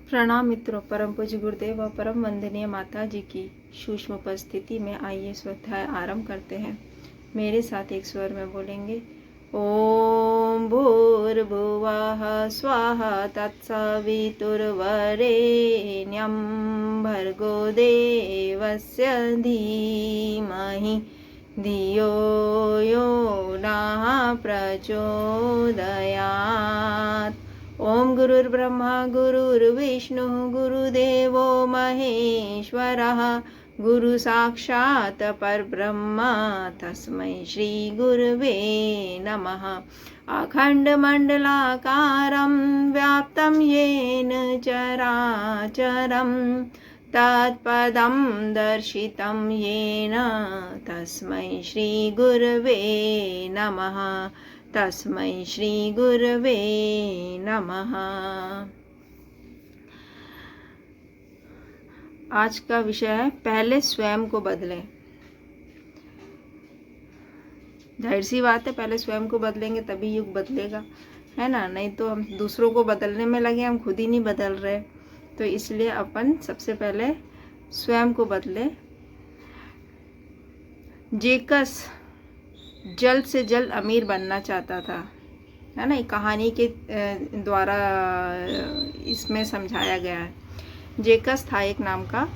प्रणाम मित्रों, परम पूज्य गुरुदेव और परम वंदनीय माता जी की सूक्ष्म उपस्थिति में आइए स्वाध्याय आरंभ करते हैं। मेरे साथ एक स्वर में बोलेंगे। ओम भूर्भुवः स्वाहा तत्सवितुर्वरेण्यं भर्गो देवस्य धीमहि धियो यो नः प्रचोदयात्। ओम गुरुर्ब्रह्मा गुरुर्विष्णु गुरुदेवो महेश्वरः गुरु साक्षात् परब्रह्मा तस्मै श्री गुरुवे नमः। अखण्डमण्डलाकारं व्याप्तं येन चराचरं तत्पदं दर्शितं येन तस्मै श्री गुरुवे नमः। तस्मै श्री गुरवे नमः। आज का विषय है पहले स्वयं को बदलें। जाहिर सी बात है, पहले स्वयं को बदलेंगे तभी युग बदलेगा, है ना। नहीं तो हम दूसरों को बदलने में लगे, हम खुद ही नहीं बदल रहे। तो इसलिए अपन सबसे पहले स्वयं को बदले। जेकस जल्द से जल्द अमीर बनना चाहता था, है ना। कहानी के द्वारा इसमें समझाया गया है। जेकस था एक नाम का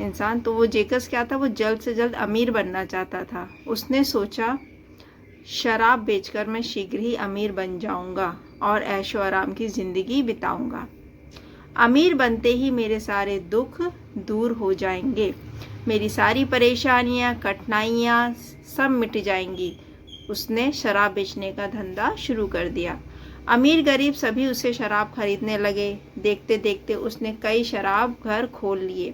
इंसान। तो वो जेकस क्या था, वो जल्द से जल्द अमीर बनना चाहता था। उसने सोचा शराब बेचकर मैं शीघ्र ही अमीर बन जाऊंगा और ऐशो आराम की ज़िंदगी बिताऊंगा। अमीर बनते ही मेरे सारे दुख दूर हो जाएंगे, मेरी सारी परेशानियां कठिनाइयां सब मिट जाएंगी। उसने शराब बेचने का धंधा शुरू कर दिया। अमीर गरीब सभी उसे शराब खरीदने लगे। देखते देखते उसने कई शराब घर खोल लिए।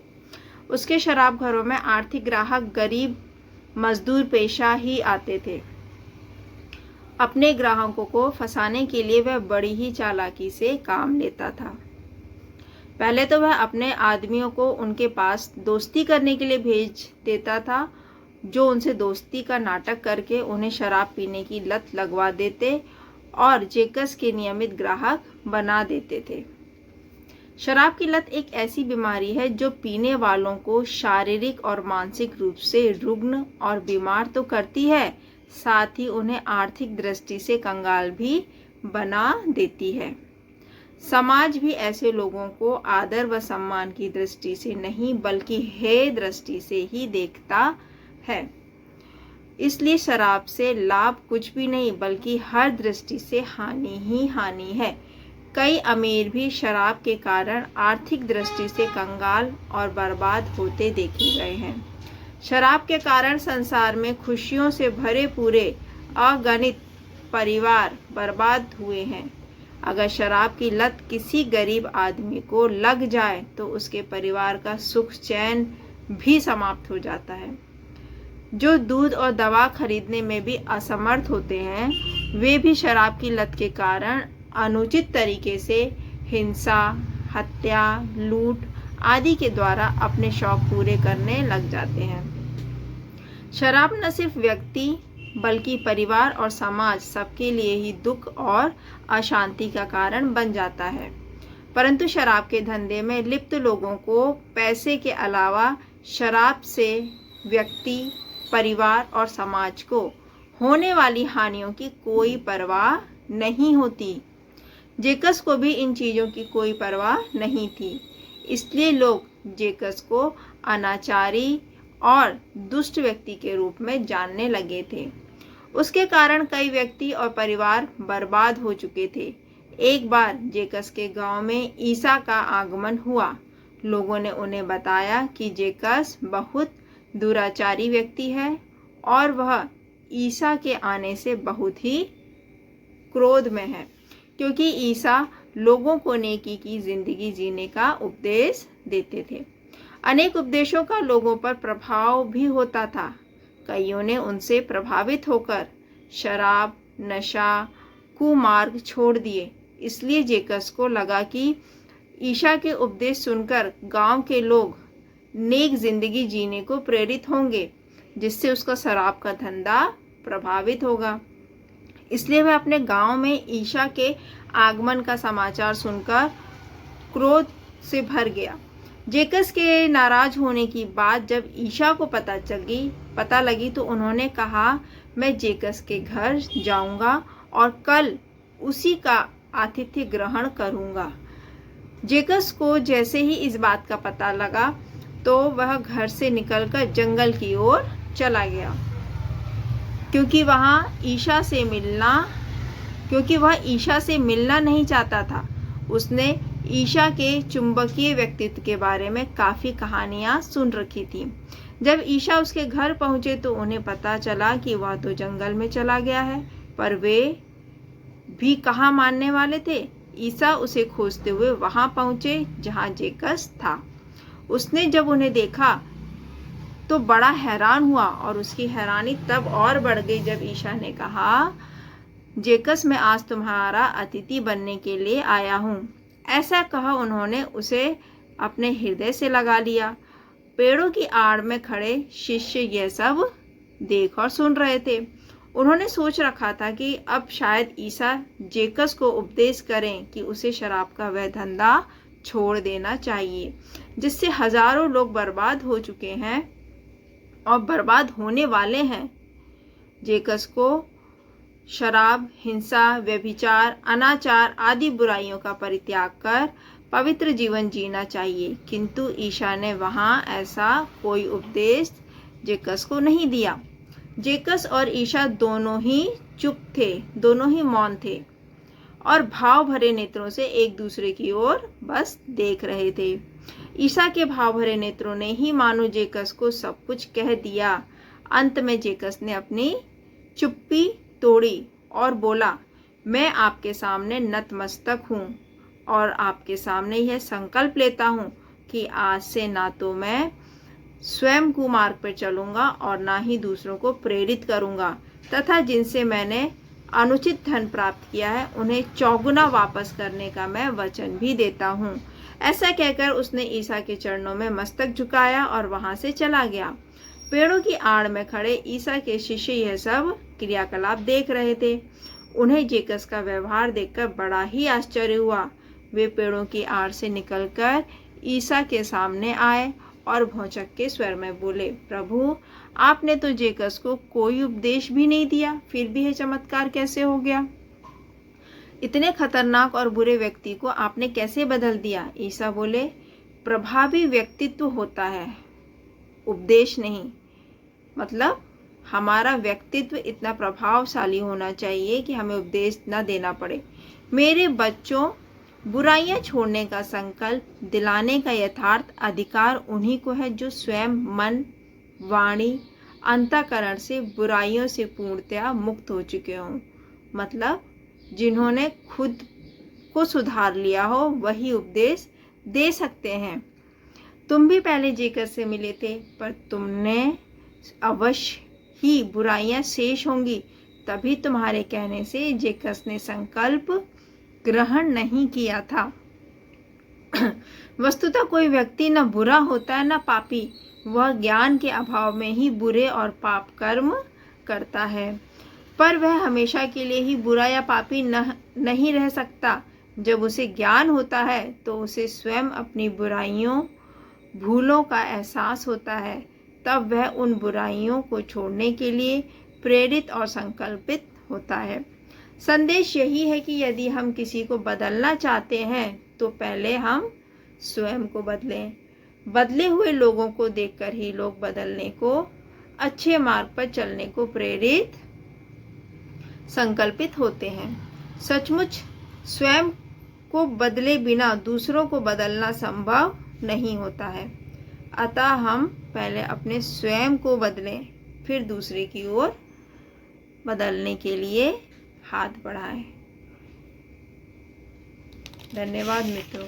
उसके शराब घरों में आर्थिक ग्राहक गरीब मजदूर पेशा ही आते थे। अपने ग्राहकों को फंसाने के लिए वह बड़ी ही चालाकी से काम लेता था। पहले तो वह अपने आदमियों को उनके पास दोस्ती करने के लिए भेज देता था, जो उनसे दोस्ती का नाटक करके उन्हें शराब पीने की लत लगवा देते और जेकस के नियमित ग्राहक बना देते थे। शराब की लत एक ऐसी बीमारी है जो पीने वालों को शारीरिक और मानसिक रूप से रुग्ण और बीमार तो करती है, साथ ही उन्हें आर्थिक दृष्टि से कंगाल भी बना देती है। समाज भी ऐसे लोगों को आदर व सम्मान की दृष्टि से नहीं बल्कि हेय दृष्टि से ही देखता है। इसलिए शराब से लाभ कुछ भी नहीं बल्कि हर दृष्टि से हानि ही हानि है। कई अमीर भी शराब के कारण आर्थिक दृष्टि से कंगाल और बर्बाद होते देखे गए हैं। शराब के कारण संसार में खुशियों से भरे पूरे अगणित परिवार बर्बाद हुए हैं। अगर शराब की लत किसी गरीब आदमी को लग जाए तो उसके परिवार का सुख चैन भी समाप्त हो जाता है। जो दूध और दवा खरीदने में भी असमर्थ होते हैं, वे भी शराब की लत के कारण अनुचित तरीके से हिंसा, हत्या, लूट आदि के द्वारा अपने शौक पूरे करने लग जाते हैं। शराब न सिर्फ व्यक्ति बल्कि परिवार और समाज सबके लिए ही दुख और अशांति का कारण बन जाता है। परंतु शराब के धंधे में लिप्त लोगों को पैसे के अलावा शराब से व्यक्ति, परिवार और समाज को होने वाली हानियों की कोई परवाह नहीं होती। जेकस को भी इन चीज़ों की कोई परवाह नहीं थी। इसलिए लोग जेकस को अनाचारी और दुष्ट व्यक्ति के रूप में जानने लगे थे। उसके कारण कई व्यक्ति और परिवार बर्बाद हो चुके थे। एक बार जेकस के गांव में ईसा का आगमन हुआ। लोगों ने उन्हें बताया कि जेकस बहुत दुराचारी व्यक्ति है और वह ईसा के आने से बहुत ही क्रोध में है, क्योंकि ईसा लोगों को नेकी की जिंदगी जीने का उपदेश देते थे। अनेक उपदेशों का लोगों पर प्रभाव भी होता था। कईयों ने उनसे प्रभावित होकर शराब, नशा, कुमार्ग छोड़ दिए। इसलिए जेकस को लगा कि ईसा के उपदेश सुनकर गांव के लोग नेक जिंदगी जीने को प्रेरित होंगे, जिससे उसका शराब का धंधा प्रभावित होगा। इसलिए वह अपने गांव में ईसा के आगमन का समाचार सुनकर क्रोध से भर गया। जेकस के नाराज होने की बात जब ईशा को पता लगी तो उन्होंने कहा, मैं जेकस के घर जाऊंगा और कल उसी का आतिथ्य ग्रहण करूंगा। जेकस को जैसे ही इस बात का पता लगा तो वह घर से निकलकर जंगल की ओर चला गया, क्योंकि वह ईशा से मिलना नहीं चाहता था। उसने ईशा के चुंबकीय व्यक्तित्व के बारे में काफ़ी कहानियां सुन रखी थी। जब ईशा उसके घर पहुंचे तो उन्हें पता चला कि वह तो जंगल में चला गया है, पर वे भी कहाँ मानने वाले थे। ईशा उसे खोजते हुए वहां पहुंचे जहां जेकस था। उसने जब उन्हें देखा तो बड़ा हैरान हुआ और उसकी हैरानी तब और बढ़ गई जब ईशा ने कहा, जेकस, मैं आज तुम्हारा अतिथि बनने के लिए आया हूँ। ऐसा कहा उन्होंने उसे अपने हृदय से लगा लिया। पेड़ों की आड़ में खड़े शिष्य यह सब देख और सुन रहे थे। उन्होंने सोच रखा था कि अब शायद ईशा जेकस को उपदेश करें कि उसे शराब का वह धंधा छोड़ देना चाहिए, जिससे हजारों लोग बर्बाद हो चुके हैं और बर्बाद होने वाले हैं। जेकस को शराब, हिंसा, व्यभिचार, अनाचार आदि बुराइयों का परित्याग कर पवित्र जीवन जीना चाहिए। किंतु ईशा ने वहां ऐसा कोई उपदेश जेकस को नहीं दिया। जेकस और ईशा दोनों ही चुप थे, दोनों ही मौन थे और भाव भरे नेत्रों से एक दूसरे की ओर बस देख रहे थे। ईशा के भाव भरे नेत्रों ने ही मानो जेकस को सब कुछ कह दिया। अंत में जेकस ने अपनी चुप्पी तोड़ी और बोला, मैं आपके सामने नतमस्तक हूँ और आपके सामने यह संकल्प लेता हूँ कि आज से ना तो मैं स्वयं कुमार्ग पर चलूंगा और ना ही दूसरों को प्रेरित करूंगा, तथा जिनसे मैंने अनुचित धन प्राप्त किया है उन्हें चौगुना वापस करने का मैं वचन भी देता हूँ। ऐसा कहकर उसने ईशा के चरणों में मस्तक झुकाया और वहां से चला गया। पेड़ों की आड़ में खड़े ईशा के शिष्य यह सब क्रियाकलाप देख रहे थे। उन्हें जेकस का व्यवहार देखकर बड़ा ही आश्चर्य हुआ। वे पेड़ों की आड़ से निकलकर ईशा के सामने आए और भौचक के स्वर में बोले, प्रभु, आपने तो जेकस को कोई उपदेश भी नहीं दिया, फिर भी यह चमत्कार कैसे हो गया? इतने खतरनाक और बुरे व्यक्ति को आपने कैसे बदल दिया? ईशा बोले, प्रभावी व्यक्तित्व होता है, उपदेश नहीं। मतलब हमारा व्यक्तित्व इतना प्रभावशाली होना चाहिए कि हमें उपदेश न देना पड़े। मेरे बच्चों, बुराइयां छोड़ने का संकल्प दिलाने का यथार्थ अधिकार उन्हीं को है जो स्वयं मन, वाणी, अंतःकरण से बुराइयों से पूर्णतया मुक्त हो चुके हों। मतलब जिन्होंने खुद को सुधार लिया हो वही उपदेश दे सकते हैं। तुम भी पहले जेकस से मिले थे, पर तुमने अवश्य ही बुराइयां शेष होंगी, तभी तुम्हारे कहने से जेकस ने संकल्प ग्रहण नहीं किया था। वस्तुतः कोई व्यक्ति न बुरा होता है न पापी, वह ज्ञान के अभाव में ही बुरे और पाप कर्म करता है। पर वह हमेशा के लिए ही बुरा या पापी नहीं रह सकता। जब उसे ज्ञान होता है तो उसे स्वयं अपनी बुराइयों, भूलों का एहसास होता है। तब वह उन बुराइयों को छोड़ने के लिए प्रेरित और संकल्पित होता है। संदेश यही है कि यदि हम किसी को बदलना चाहते हैं तो पहले हम स्वयं को बदलें। बदले हुए लोगों को देखकर ही लोग बदलने को, अच्छे मार्ग पर चलने को प्रेरित, संकल्पित होते हैं। सचमुच स्वयं को बदले बिना दूसरों को बदलना संभव नहीं होता है। अतः हम पहले अपने स्वयं को बदलें, फिर दूसरे की ओर बदलने के लिए हाथ बढ़ाएं। धन्यवाद मित्रों।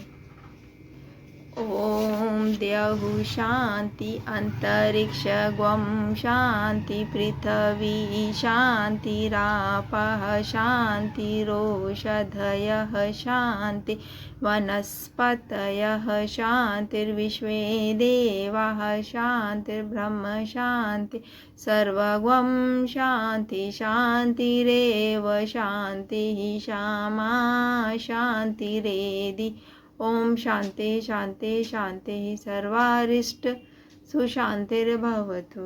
ओम द्यौः शांति, अंतरिक्ष ग्वं शांति, पृथ्वी शांतिरापः शांतिरोषधयः शांति, वनस्पतयः शांतिर्विश्वे देवाः शांतिर्ब्रह्म शांति, सर्वं शांति शांतिरेव शांतिः, शामा शांतिरेधि। ओम शांति शांति शांति सर्वारिष्ट सुशांतिर्भवतु।